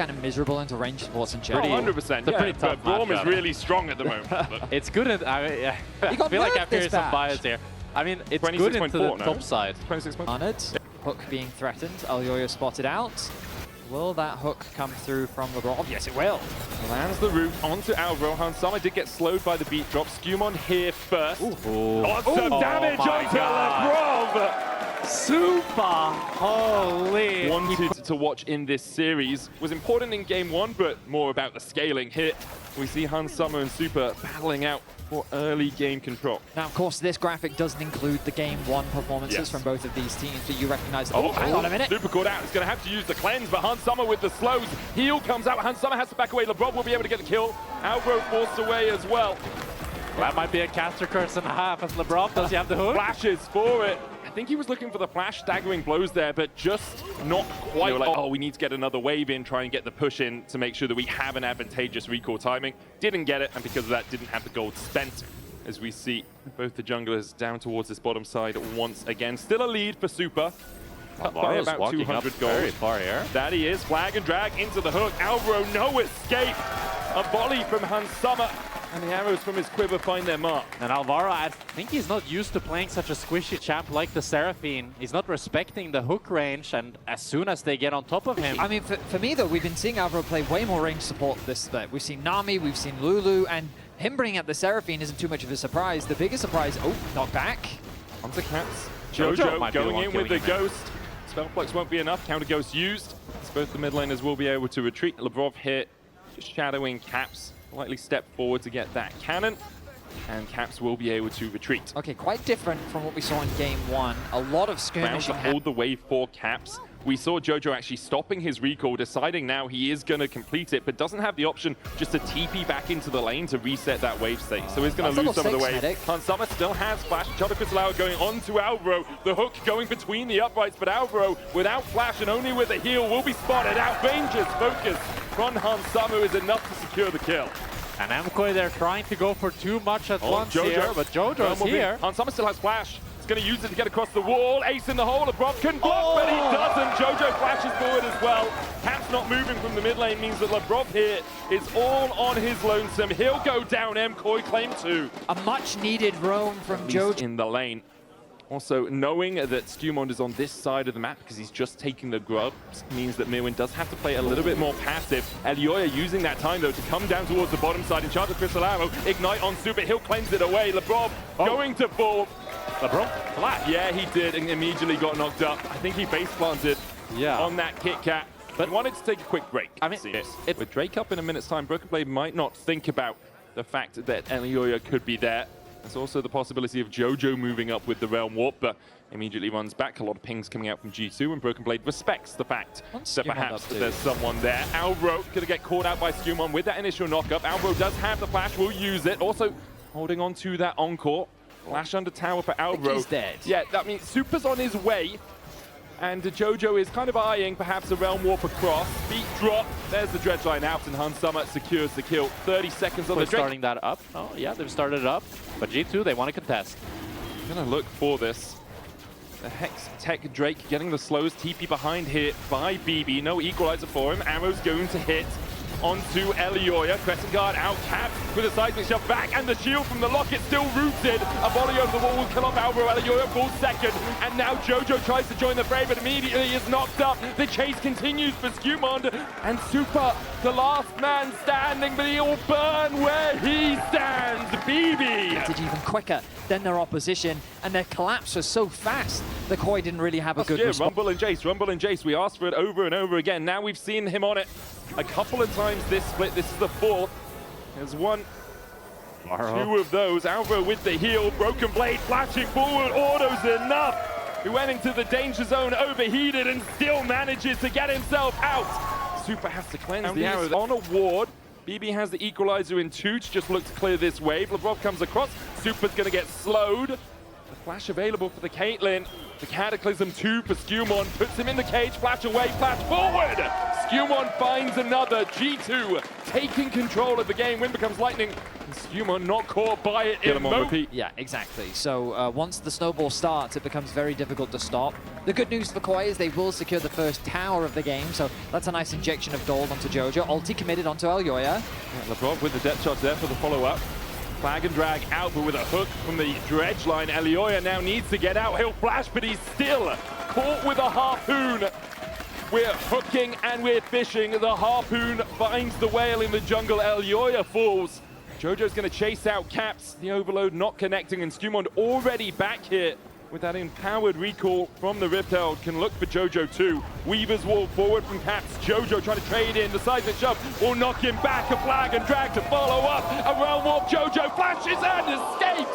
kind of miserable into range sports in general. 100%. Yeah, but Braum is really strong at the moment. It's good at. I feel like I'm hearing some bias here. I mean, it's good into the top side. 26 points. Honored. Hook being threatened. Elyoya spotted out. Will that hook come through from LeBron? Yes, it will. Lands the root onto Alvaro. Hansama did get slowed by the beat drop. Skewmon here first. Awesome damage onto LeBron. Super! Holy! Wanted to watch in this series. Was important in game one, but more about the scaling here. We see Hansama and Super battling out for early game control. Now, of course, this graphic doesn't include the game one performances from both of these teams, but you recognize. Oh, hang on a minute. Super caught out. He's going to have to use the cleanse, but Hansama with the slows. Heal comes out. Hansama has to back away. LeBron will be able to get the kill. Alvaro forced away as well. That might be a caster curse and a half as LeBron. Does he have the hook? Flashes for it. I think he was looking for the flash staggering blows there, but just not quite. Like, oh, we need to get another wave in, try and get the push in to make sure that we have an advantageous recall timing. Didn't get it, and because of that, didn't have the gold spent. As we see both the junglers down towards this bottom side once again. Still a lead for Super. Up by about 200 gold. Very far here. That he is. Flag and drag into the hook. Alvaro, no escape. A volley from Hansama. And the arrows from his quiver find their mark. And Alvaro, I think he's not used to playing such a squishy champ like the Seraphine. He's not respecting the hook range, and as soon as they get on top of him... I mean, for me, though, we've been seeing Alvaro play way more range support this split. We've seen Nami, we've seen Lulu, and him bringing up the Seraphine isn't too much of a surprise. The biggest surprise, knocked back. Onto Caps. Jojo going in with the Ghost. Spellflux won't be enough. Counter Ghost used. So both the mid laners will be able to retreat. Lavrov here, just shadowing Caps. Likely step forward to get that cannon, and Caps will be able to retreat. Okay, quite different from what we saw in game one. A lot of skirmishing. Found to hold the wave for Caps. We saw Jojo actually stopping his recall, deciding now he is going to complete it, but doesn't have the option just to TP back into the lane to reset that wave state. So he's going to lose some of the wave. Hansama still has flash. Chada Crystal going on to Alvaro. The hook going between the uprights, but Alvaro without flash and only with a heal will be spotted out. Ranger's focus from Hansama is enough to secure the kill. And MKOI, they're trying to go for too much at once here, but Jojo's here. Hansama still has flash. He's going to use it to get across the wall. Ace in the hole. LeBron can block, but he doesn't. Jojo flashes forward as well. Caps not moving from the mid lane means that LeBron here is all on his lonesome. He'll go down. MKOI claim 2. A much needed roam from Jojo in the lane. Also, knowing that Skewmon is on this side of the map because he's just taking the grubs means that Mirwin does have to play a little bit more passive. Elyoya using that time, though, to come down towards the bottom side. Enchanted Crystal Arrow, Ignite on Super, he'll cleanse it away. LeBron going to fall. LeBron flat. Yeah, he did, and immediately got knocked up. I think he face planted on that Kit Kat. But wanted to take a quick break. I mean, with Drake up in a minute's time, Broken Blade might not think about the fact that Elyoya could be there. There's also the possibility of Jojo moving up with the Realm Warp, but immediately runs back. A lot of pings coming out from G2, and Broken Blade respects the fact that perhaps there's someone there. Alvaro going to get caught out by Skewmon with that initial knockup. Alvaro does have the flash, will use it. Also holding on to that encore. Flash under tower for Alvaro. He's dead. Yeah, that means Super's on his way. And Jojo is kind of eyeing perhaps a Realm Warp across. Beat drop. There's the dredge line out, and Hansama secures the kill. 30 seconds on the Drake. Starting that up. Oh, yeah, they've started it up. But G2, they want to contest. Gonna look for this. The Hex Tech Drake getting the slows. TP behind here by BB. No equalizer for him. Arrow's going to hit onto Elyoya. Crescent Guard out. Cap with a seismic shove back, and the shield from the Locket still rooted. A volley over the wall will kill off Alvaro. Elyoya falls second, and now Jojo tries to join the fray, but immediately is knocked up. The chase continues for Skewmon, and Super, the last man standing, but he'll burn where he stands. BB! Even quicker than their opposition, and their collapse was so fast that Koi didn't really have a good response. Rumble and Jace. We asked for it over and over again. Now we've seen him on it a couple of times this split. This is the 4th. There's 1, 2 of those. Alvaro with the heal. Broken Blade flashing forward. Auto's enough. He went into the danger zone, overheated, and still manages to get himself out. Super has to cleanse the arrow on a ward. BB has the equalizer in 2 to just look to clear this wave. LeBron comes across. Super's going to get slowed. The flash available for the Caitlyn. The Cataclysm 2 for Skewmon. Puts him in the cage. Flash away, flash forward. Skewmon finds another. G2 taking control of the game. Win becomes lightning. And Skewmon not caught by it. Get him on repeat. Yeah, exactly. So once the snowball starts, it becomes very difficult to stop. The good news for KOI is they will secure the first tower of the game, so that's a nice injection of gold onto Jojo. Ulti committed onto Elyoya. Yeah, Lebrov with the depth charge there for the follow-up. Flag and drag out, but with a hook from the dredge line. Elyoya now needs to get out. He'll flash, but he's still caught with a harpoon. We're hooking and we're fishing. The harpoon finds the whale in the jungle. Elyoya falls. Jojo's going to chase out Caps. The overload not connecting, and Skewmon already back here with that empowered recall from the Rift Herald. Can look for Jojo too. Weaver's wall forward from Caps. Jojo trying to trade in. The seismic shove will knock him back. A flag and drag to follow up. A realm warp. Jojo flashes and escapes.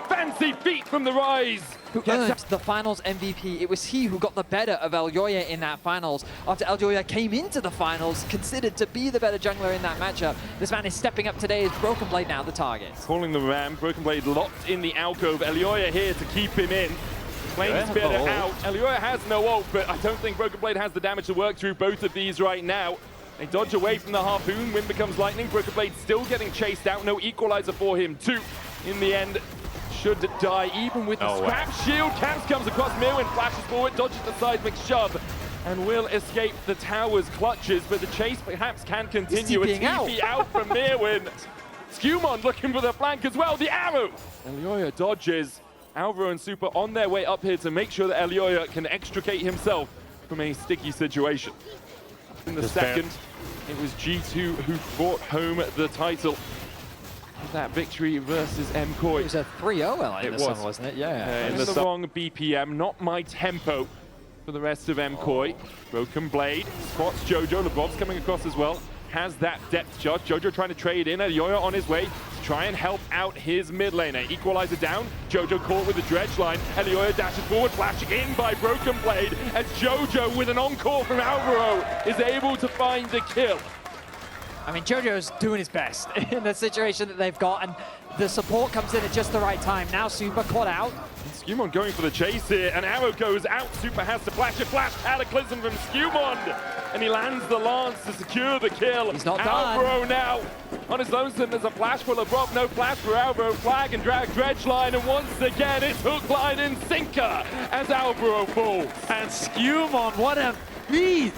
Fancy feet from the Rise. Who earned the finals MVP. It was he who got the better of Elyoya in that finals. After Elyoya came into the finals, considered to be the better jungler in that matchup. This man is stepping up today. Is Broken Blade now the target? Calling the ram. Broken Blade locked in the alcove. Elyoya here to keep him in. Flame Spitter out. Elyoya has no ult, but I don't think Broken Blade has the damage to work through both of these right now. They dodge away from the harpoon. Wind becomes lightning. Broken Blade still getting chased out. No equalizer for him too. In the end, should die even with the scrap shield. Camps comes across Mirwin, flashes forward, dodges the seismic shove, and will escape the tower's clutches, but the chase perhaps can continue. A TP out from Mirwin. Skewmon looking for the flank as well. The arrow! Elyoya dodges. Alvaro and Super on their way up here to make sure that Elyoya can extricate himself from a sticky situation. In the second, it was G2 who brought home the title. That victory versus MKOI. It was a 3-0 in the summer, wasn't it? Yeah. In the wrong BPM, not my tempo for the rest of MKOI. Broken Blade spots Jojo. Lebrov's coming across as well. Has that depth charge. Jojo trying to trade in. Elyoya on his way to try and help out his mid laner. Equalizer down. Jojo caught with the dredge line. Elyoya dashes forward, flashed in by Broken Blade as Jojo with an encore from Alvaro is able to find the kill. I mean, Jojo's doing his best in the situation that they've got, and the support comes in at just the right time. Now Super caught out. Skewmon going for the chase here. An arrow goes out. Super has to flash a flash cataclysm from Skewmon. And he lands the lance to secure the kill. He's not Alvaro done. now on his lonesome. There's a flash for Lebrov. No flash for Alvaro. Flag and drag dredge line. And once again, it's hook, line, and sinker as Alvaro falls. And Skewmon, what a beat!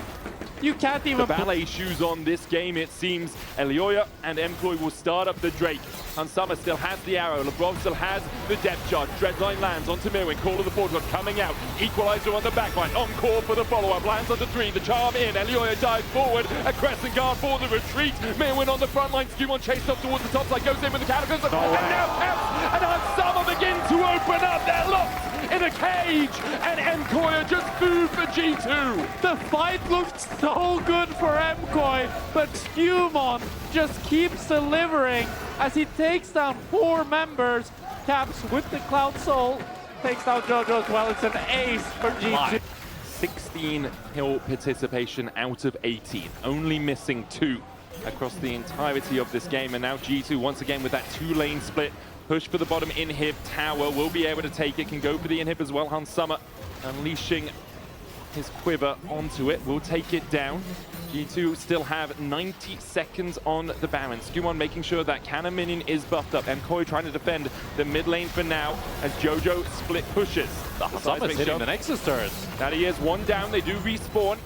You can't even... The ballet shoes on this game, it seems. Elyoya and MKOI will start up the Drake. Hansama still has the arrow. Lebrov still has the depth charge. Dreadline lands onto Mirwin. Call of the Fortune coming out. Equalizer on the backline. Encore for the follow-up. Lands onto 3. The charm in. Elyoya dives forward. A crescent guard for the retreat. Mirwin on the front line. Skewmon chased up towards the top side. Goes in with the cataclysm. And now Caps and Hansama begin to open up. They're locked in a cage. And MKOI are just food for G2. The fight looked so good for MKOI, but Skewmon just keeps delivering as he takes down 4 members. Caps with the Cloud Soul takes down Jojo as well. It's an ace for G2. 16 hill participation out of 18, only missing 2 across the entirety of this game. And now G2 once again with that 2-lane split. Push for the bottom inhib tower, will be able to take it, can go for the inhib as well. Hansama unleashing his quiver onto it, will take it down. G2 still have 90 seconds on the Baron. Skewmon making sure that cannon minion is buffed up. MKOI trying to defend the mid lane for now as Jojo split pushes. Hansama's hitting the Nexus turrets. That he is, 1 down, they do respawn.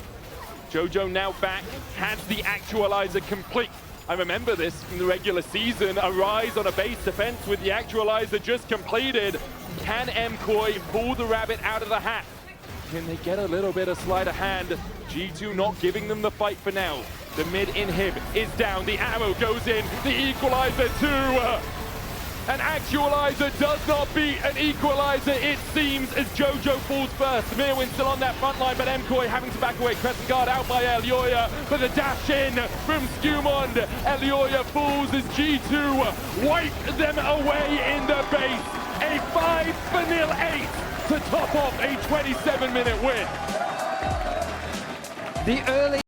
Jojo now back, has the actualizer complete. I remember this from the regular season, a rise on a base defense with the actualizer just completed. Can MKOI pull the rabbit out of the hat? Can they get a little bit of sleight of hand? G2 not giving them the fight for now. The mid inhib is down, the arrow goes in, the equalizer too. An actualizer does not beat an equalizer, it seems, as Jojo falls first. Mirwin still on that front line, but MKOI having to back away. Crescent guard out by Elyoya, but the dash in from Skewmon. Elyoya falls as G2 wipe them away in the base. A 5-0 8 to top off a 27-minute win. The early